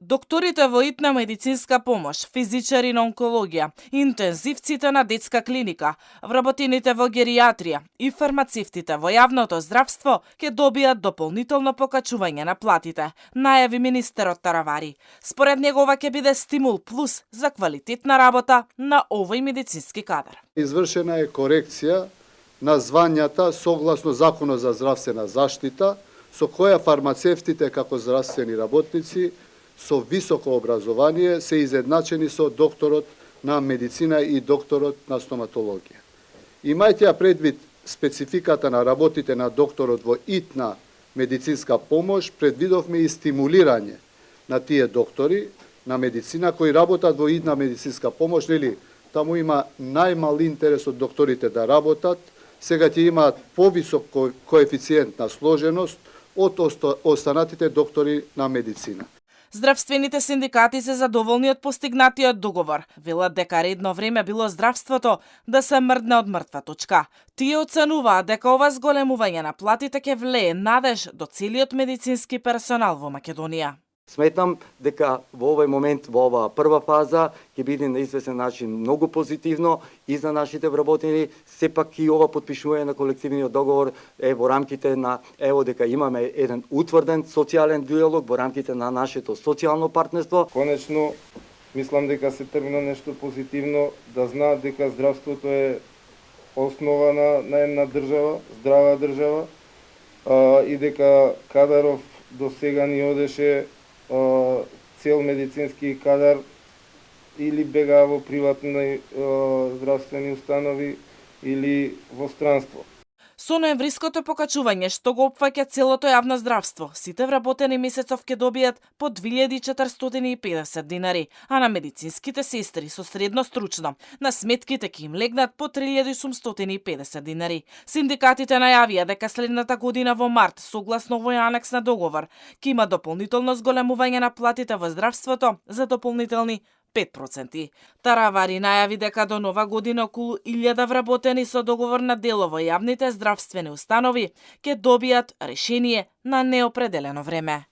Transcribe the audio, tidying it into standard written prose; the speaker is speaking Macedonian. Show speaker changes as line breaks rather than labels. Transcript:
Докторите во итна медицинска помош, физичари на онкологија, интензивците на детска клиника, вработените во геријатрија и фармацевтите во јавното здравство ќе добијат дополнително покачување на платите, најави министерот Таравари. Според него ова ќе биде стимул плюс за квалитетна работа на овој медицински кадар.
Извршена е корекција на звањата согласно Законот за здравствена заштита, со која фармацевтите како здравствени работници со високо образование се изедначени со докторот на медицина и докторот на стоматологија. Имајте ја предвид спецификата на работите на докторот во итна медицинска помош, предвидовме и стимулирање на тие доктори на медицина кои работат во итна медицинска помош, нели, таму има најмал интерес од докторите да работат, сега ќе имаат повисок коефициент на сложеност од останатите доктори на медицина.
Здравствените синдикати се задоволни од постигнатиот договор. Велат дека редно време било здравството да се мрдне од мртва точка. Тие оценуваат дека ова зголемување на платите ќе влее надеж до целиот медицински персонал во Македонија.
Сметам дека во овој момент, во оваа прва фаза, ќе биде на известен начин многу позитивно и за нашите вработени. Сепак и ова потпишување на колективниот договор е во рамките на, ево дека имаме еден утврден социјален диалог во рамките на нашето социјално партнерство.
Конечно, мислам дека се тргна нешто позитивно, да знаат дека здравството е основа на една држава, здрава држава, и дека кадаров до сега ни одеше цел медицински кадар или бега во приватни здравствени установи или во странство.
Со ноемвриското покачување што го опфаќа целото јавно здравство, сите вработени месецов ќе добијат по 2450 динари, а на медицинските сестри со средно стручно на сметките ќе им легнат по 3850 динари. Синдикатите најавија дека следната година во март, согласно овој анекс на договор, ќе има дополнително зголемување на платите во здравството за дополнителни 5%. Таравари најави дека до нова година околу 1000 вработени со договор на дело во јавните здравствени установи ќе добијат решение на неопределено време.